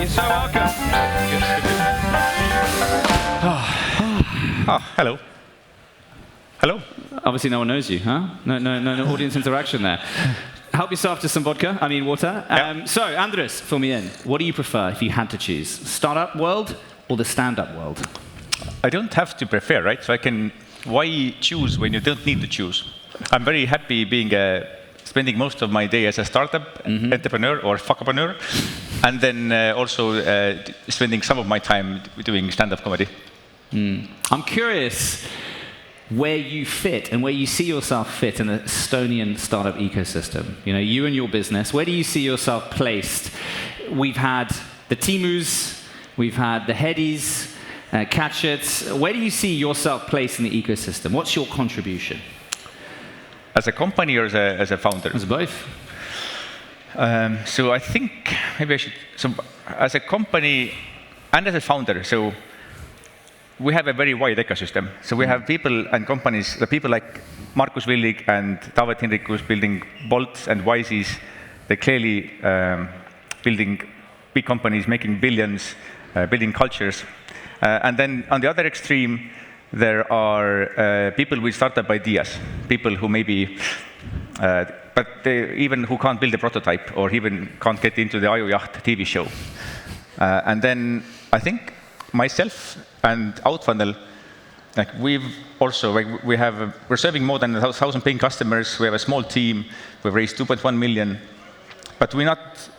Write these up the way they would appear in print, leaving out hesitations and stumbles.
So welcome. Hello. Hello. Obviously, no one knows you, huh? No audience interaction there. Help yourself to some water. So, Andrus, fill me in. What do you prefer if you had to choose? Startup world or the stand-up world? I don't have to prefer, right? So why choose when you don't need to choose? I'm very happy being spending most of my day as a startup entrepreneur or fuckpreneur, and then also spending some of my time doing stand-up comedy. I'm curious where you fit and where you see yourself fit in the Estonian startup ecosystem. You know, you and your business, where do you see yourself placed? We've had the Timus, we've had the Hedis, Catchets. Where do you see yourself placed in the ecosystem? What's your contribution? As a company or as a founder? As both. So I think maybe I should, so as a company and as a founder, so we have a very wide ecosystem. So we have people and companies, the people like Markus Villig and David Hinrikus building Bolts and Wises. They're clearly building big companies, making billions, building cultures. And then on the other extreme, there are people with startup ideas, people who maybe, but even who can't build a prototype or even can't get into the Ajujaht TV show. And then I think myself and Outfunnel, like we've also, like we're serving more than 1,000 paying customers. We have a small team. We've raised 2.1 million, but we're not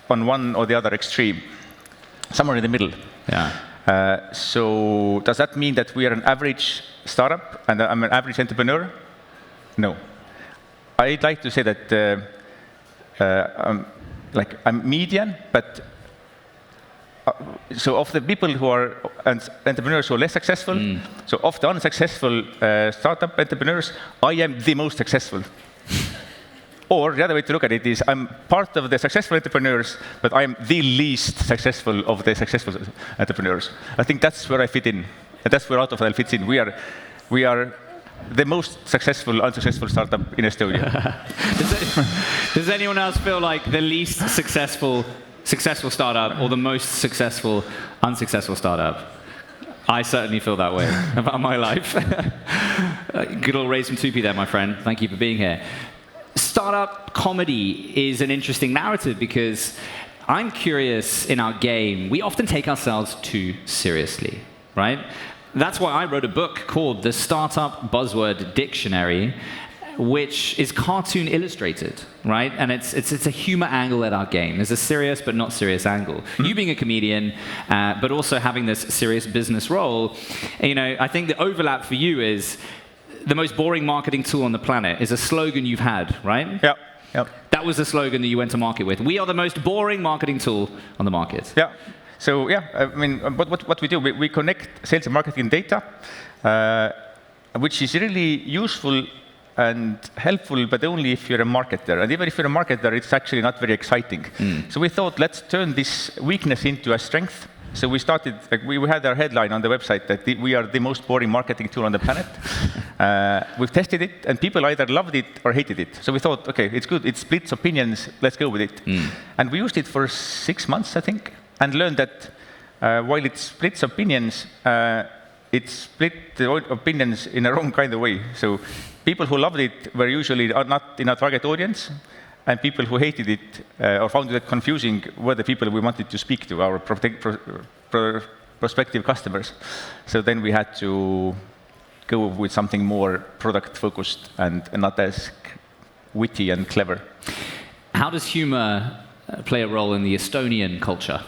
on one or the other extreme. Somewhere in the middle. Yeah. So does that mean that we are an average startup and I'm an average entrepreneur? No. I'd like to say that I'm median, but so of the people who are entrepreneurs who are less successful, so of the unsuccessful startup entrepreneurs, I am the most successful. Or the other way to look at it is I'm part of the successful entrepreneurs, but I'm the least successful of the successful entrepreneurs. I think that's where I fit in. And that's where Outfunnel fits in. We are the most successful, unsuccessful startup in Estonia. Does anyone else feel like the least successful startup or the most successful, unsuccessful startup? I certainly feel that way about my life. Good old raise from 2p there, my friend. Thank you for being here. Startup comedy is an interesting narrative because I'm curious in our game, we often take ourselves too seriously, right? That's why I wrote a book called The Startup Buzzword Dictionary, which is cartoon illustrated, right? And it's a humor angle at our game. There's a serious but not serious angle. You being a comedian, but also having this serious business role, you know, I think the overlap for you is the most boring marketing tool on the planet is a slogan you've had, right? Yeah. Yep. That was the slogan that you went to market with. We are the most boring marketing tool on the market. Yeah. So yeah, I mean, what we do, we connect sales and marketing data, which is really useful and helpful, but only if you're a marketer. And even if you're a marketer, it's actually not very exciting. So we thought, let's turn this weakness into a strength. So we started, we had our headline on the website that we are the most boring marketing tool on the planet. We've tested it, and people either loved it or hated it. So we thought, okay, it's good. It splits opinions. Let's go with it. And we used it for 6 months, I think, and learned that while it splits opinions, it split the opinions in a wrong kind of way. So people who loved it were usually not in our target audience. And people who hated it or found it confusing were the people we wanted to speak to, our prospective customers. So then we had to go with something more product-focused and not as witty and clever. How does humor play a role in the Estonian culture?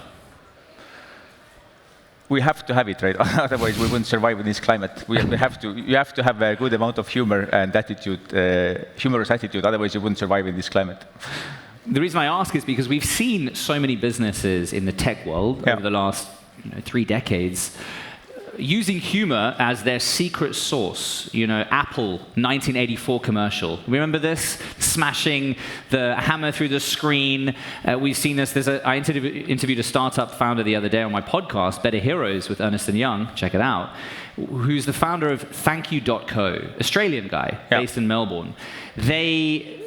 We have to have it, right? Otherwise, we wouldn't survive in this climate. You have to have a good amount of humor and attitude, humorous attitude. Otherwise, you wouldn't survive in this climate. The reason I ask is because we've seen so many businesses in the tech world over the last 3 decades using humor as their secret sauce. You know, Apple 1984 commercial. Remember this? Smashing the hammer through the screen. We've seen this. I interviewed a startup founder the other day on my podcast, Better Heroes with Ernst & Young. Check it out. Who's the founder of ThankYou.co, Australian guy based in Melbourne. They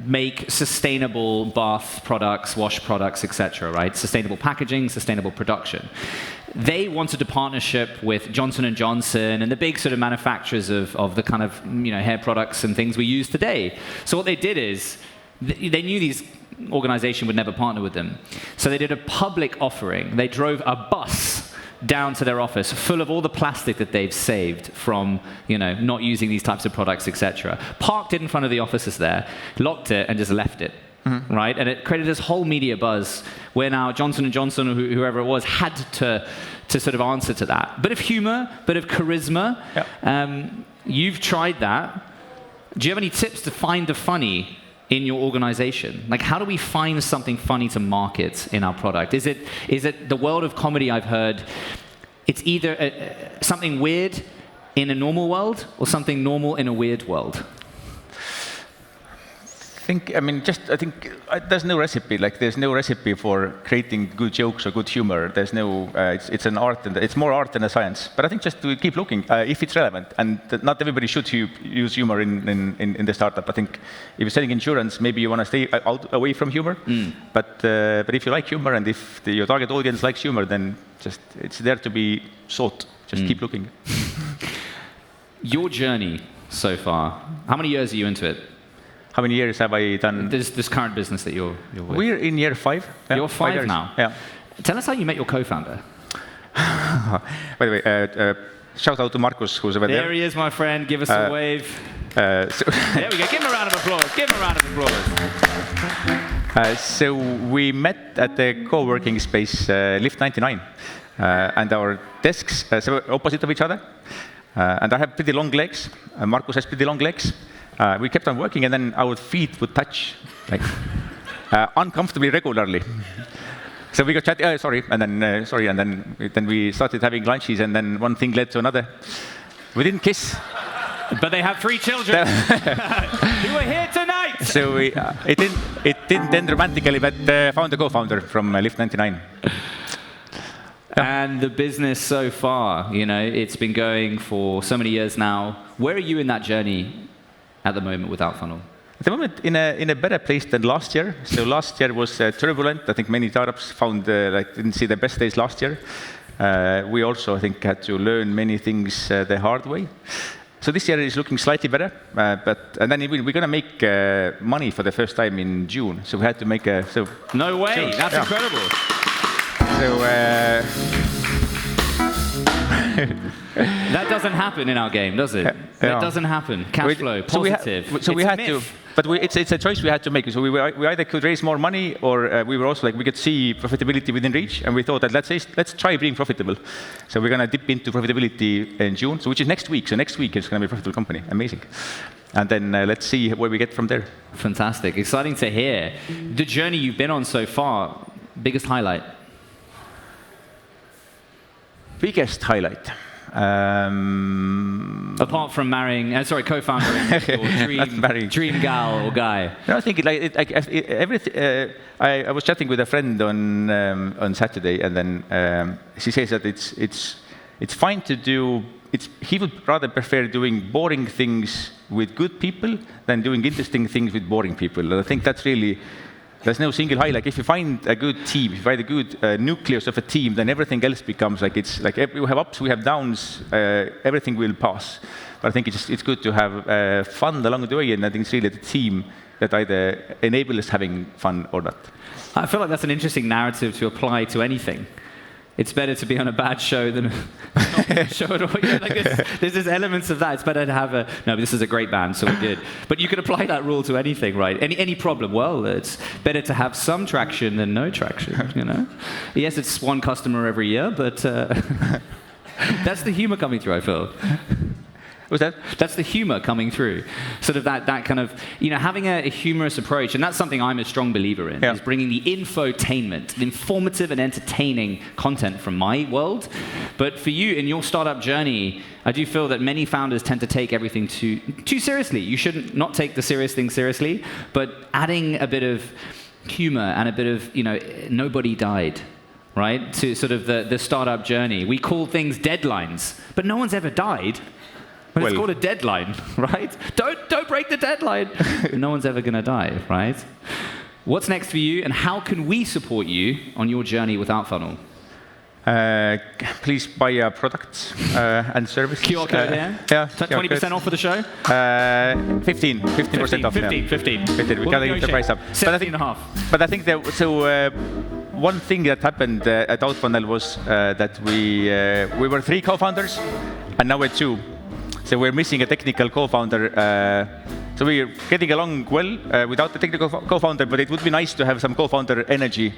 make sustainable bath products, wash products, etc., right? Sustainable packaging, sustainable production. They wanted a partnership with Johnson & Johnson and the big sort of manufacturers of the kind of hair products and things we use today. So what they did is, they knew these organization would never partner with them. So they did a public offering. They drove a bus down to their office full of all the plastic that they've saved from not using these types of products, etc. Parked it in front of the offices there, locked it, and just left it. Mm-hmm. Right? And it created this whole media buzz where now Johnson & Johnson or whoever it was had to sort of answer to that. Bit of humor, bit of charisma. Yep. You've tried that. Do you have any tips to find the funny in your organization? Like, how do we find something funny to market in our product? Is it the world of comedy? I've heard it's either something weird in a normal world or something normal in a weird world. I think there's no recipe. Like, there's no recipe for creating good jokes or good humor. There's no. It's an art, and it's more art than a science. But I think just to keep looking if it's relevant, and not everybody should use humor in the startup. I think if you're selling insurance, maybe you want to stay away from humor. Mm. But if you like humor, and if your target audience likes humor, then just it's there to be sought. Just keep looking. Your journey so far. How many years are you into it? How many years have I done? This current business that you're with. We're in year 5. You're 5 now? Yeah. Tell us how you met your co-founder. By the way, shout out to Markus, who's over there. There he is, my friend. Give us a wave. There we go. Give him a round of applause. Give him a round of applause. So we met at the co-working space, Lift99. And our desks were opposite of each other. And I have pretty long legs. Markus has pretty long legs. We kept on working, and then our feet would touch, like, uncomfortably regularly. So we got chatting, and then we started having lunches, and then one thing led to another. We didn't kiss. But they have 3 children who are here tonight. So it didn't end romantically, but found a co-founder from Lift99. And the business so far, it's been going for so many years now. Where are you in that journey at the moment with Outfunnel? At the moment, in a better place than last year. So last year was turbulent. I think many startups found didn't see the best days last year. We also, I think, had to learn many things the hard way. So this year is looking slightly better. And then we're going to make money for the first time in June. So we had to make a. So no way! That's incredible. So. That doesn't happen in our game, does it? That doesn't happen. Cash flow, positive. So we had to, but it's a choice we had to make. So we either could raise more money, or we were also we could see profitability within reach, and we thought that let's try being profitable. So we're going to dip into profitability in June, which is next week. So next week is going to be a profitable company. Amazing. And then let's see where we get from there. Fantastic. Exciting to hear. The journey you've been on so far, biggest highlight? Biggest highlight. Apart from co-founding your dream gal or guy. No, I think everything. I was chatting with a friend on Saturday, and then she says that it's fine to do. He would rather prefer doing boring things with good people than doing interesting things with boring people. And I think that's really. There's no single high. Like, if you find a good team, if you find a good nucleus of a team, then everything else becomes we have ups, we have downs, everything will pass. But I think it's good to have fun along the way, and I think it's really the team that either enables having fun or not. I feel like that's an interesting narrative to apply to anything. It's better to be on a bad show than not a show at all. There's elements of that. It's better to have no, but this is a great band, so we're good. But you could apply that rule to anything, right? Any problem. Well, it's better to have some traction than no traction, Yes, it's one customer every year, but that's the humor coming through, I feel. What's that? That's the humor coming through. Sort of that kind of, having a humorous approach, and that's something I'm a strong believer in, is bringing the infotainment, the informative and entertaining content from my world. But for you, in your startup journey, I do feel that many founders tend to take everything too seriously. You shouldn't not take the serious things seriously, but adding a bit of humor and a bit of, nobody died, right, to sort of the startup journey. We call things deadlines, but no one's ever died. But it's called a deadline, right? Don't break the deadline. No one's ever going to die, right? What's next for you, and how can we support you on your journey with Outfunnel? Please buy our products and services. QR code there? Yeah. 20% off for the show? 15% off. 15. We gotta get the price up. 17.5. But I think that, one thing that happened at Outfunnel was that we were 3 co-founders, and now we're 2. So we're missing a technical co-founder. So we're getting along well without the technical co-founder, but it would be nice to have some co-founder energy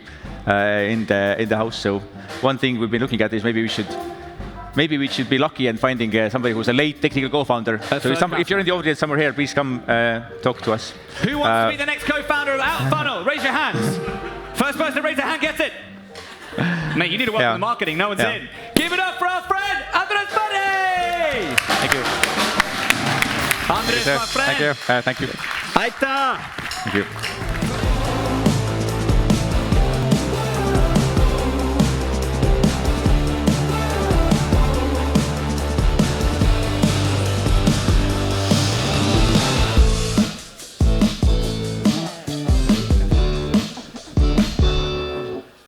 in the house. So one thing we've been looking at is maybe we should be lucky and finding somebody who's a late technical co-founder. So if you're in the audience somewhere here, please come talk to us. Who wants to be the next co-founder of Outfunnel? Raise your hands. First person to raise their hand gets it. Mate, you need to work on the marketing. No one's in. Give it up for our friend, Andrus Purde! Thank you. Andrus, my friend. Thank you. Aita. Thank you.